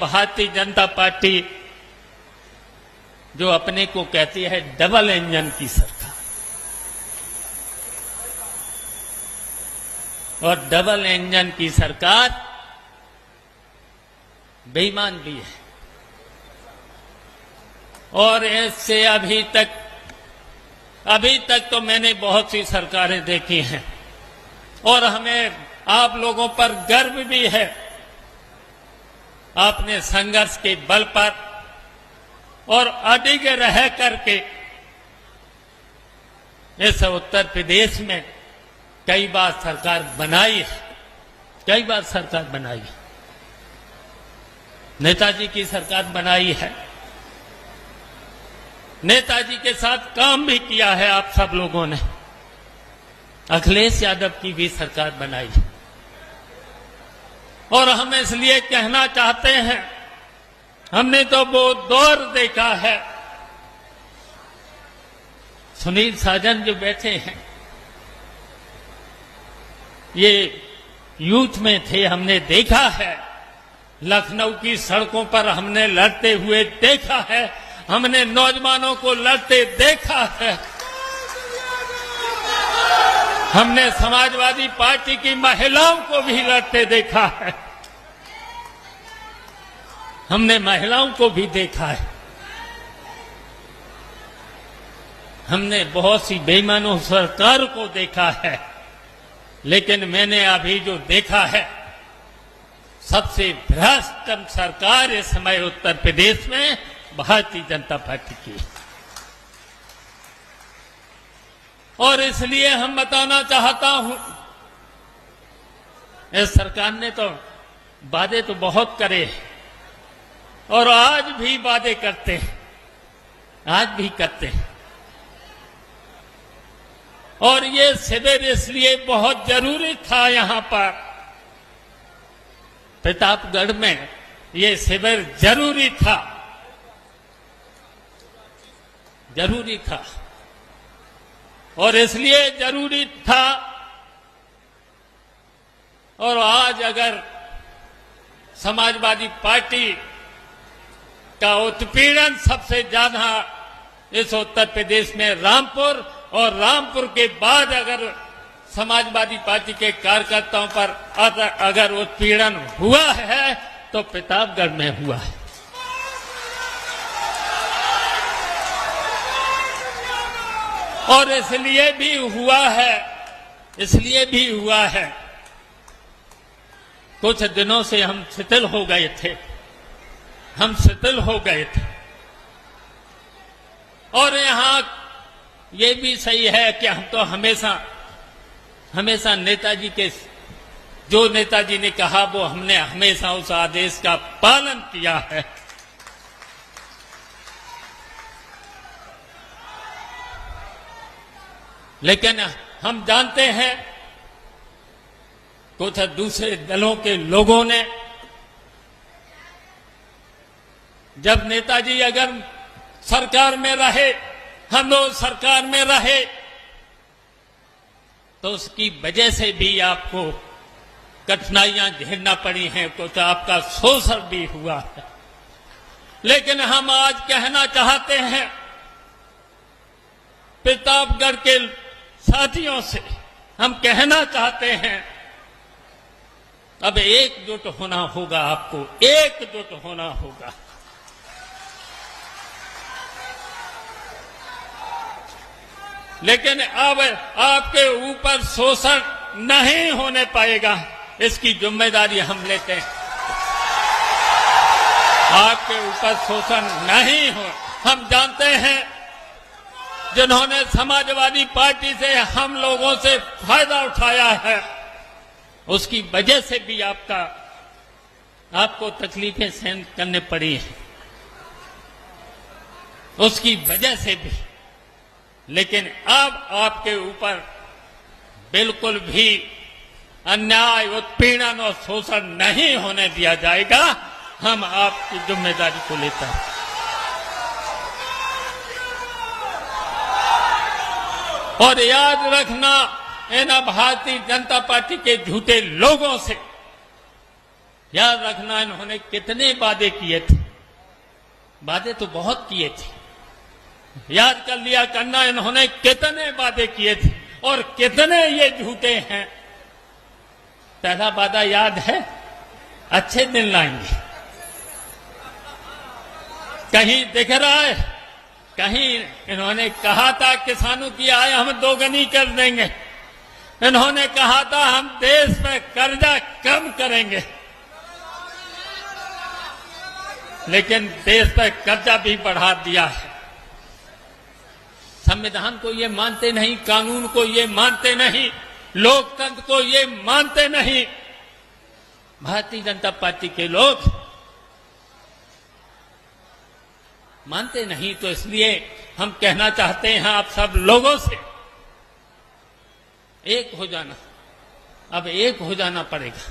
Bharatiya Janata party जो अपने को कहती है डबल इंजन की सरकार, और डबल इंजन की सरकार बेईमान भी है। और इससे अभी तक तो मैंने बहुत सी सरकारें देखी हैं और हमें आप लोगों पर गर्व भी है। आपने संघर्ष के बल पर और अडिग रह करके इस उत्तर प्रदेश में कई बार सरकार बनाई है, कई बार सरकार बनाई है। नेताजी की सरकार बनाई है, नेताजी के साथ काम भी किया है आप सब लोगों ने। अखिलेश यादव की भी सरकार बनाई है और हम इसलिए कहना चाहते हैं, हमने तो वो दौर देखा है। सुनील साजन जो बैठे हैं, ये यूथ में थे, हमने देखा है। लखनऊ की सड़कों पर हमने लड़ते हुए देखा है, हमने नौजवानों को लड़ते देखा है। हमने समाजवादी पार्टी की महिलाओं को भी लड़ते देखा है, हमने महिलाओं को भी देखा है। हमने बहुत सी बेईमानों सरकार को देखा है, लेकिन मैंने अभी जो देखा है, सबसे भ्रष्ट सरकार इस समय उत्तर प्रदेश में भारतीय जनता पार्टी की। और इसलिए हम बताना चाहता हूं, इस सरकार ने तो वादे तो बहुत करे और आज भी वादे करते हैं, आज भी करते हैं। और ये शिविर इसलिए बहुत जरूरी था। यहां पर प्रतापगढ़ में ये शिविर जरूरी था, जरूरी था। और इसलिए जरूरी था, और आज अगर समाजवादी पार्टी का उत्पीड़न सबसे ज्यादा इस उत्तर प्रदेश में रामपुर, और रामपुर के बाद अगर समाजवादी पार्टी के कार्यकर्ताओं पर अगर उत्पीड़न हुआ है तो प्रतापगढ़ में हुआ है। और इसलिए भी हुआ है, इसलिए भी हुआ है, कुछ दिनों से हम शिथिल हो गए थे, हम शिथिल हो गए थे। और यहां ये भी सही है कि हम तो हमेशा नेताजी के, जो नेताजी ने कहा वो हमने हमेशा उस आदेश का पालन किया है। लेकिन हम जानते हैं कुछ दूसरे दलों के लोगों ने, जब नेताजी अगर सरकार में रहे, हम लोग सरकार में रहे, तो उसकी वजह से भी आपको कठिनाइयां झेलना पड़ी हैं, कुछ आपका शोषण भी हुआ है। लेकिन हम आज कहना चाहते हैं प्रतापगढ़ के साथियों से, हम कहना चाहते हैं अब एकजुट होना होगा, आपको एकजुट होना होगा। लेकिन अब आपके ऊपर शोषण नहीं होने पाएगा, इसकी जिम्मेदारी हम लेते हैं। आपके ऊपर शोषण नहीं हो। हम जानते हैं जिन्होंने समाजवादी पार्टी से हम लोगों से फायदा उठाया है, उसकी वजह से भी आपको तकलीफें सहन करने पड़ी हैं, उसकी वजह से भी। लेकिन अब आपके ऊपर बिल्कुल भी अन्याय, उत्पीड़न और शोषण नहीं होने दिया जाएगा। हम आपकी जिम्मेदारी को लेते हैं। और याद रखना, इन भारतीय जनता पार्टी के झूठे लोगों से याद रखना, इन्होंने कितने वादे किए थे, वादे तो बहुत किए थे। याद कर लिया करना, इन्होंने कितने वादे किए थे और कितने ये झूठे हैं। पहला वादा याद है, अच्छे दिन लाएंगे। कहीं दिख रहा है? कहीं इन्होंने कहा था किसानों की आय हम दोगुनी कर देंगे। इन्होंने कहा था हम देश में कर्जा कम करेंगे, लेकिन देश पर कर्जा भी बढ़ा दिया है। संविधान को ये मानते नहीं, कानून को ये मानते नहीं, लोकतंत्र को ये मानते नहीं। भारतीय जनता पार्टी के लोग मानते नहीं, तो इसलिए हम कहना चाहते हैं आप सब लोगों से, एक हो जाना, अब एक हो जाना पड़ेगा।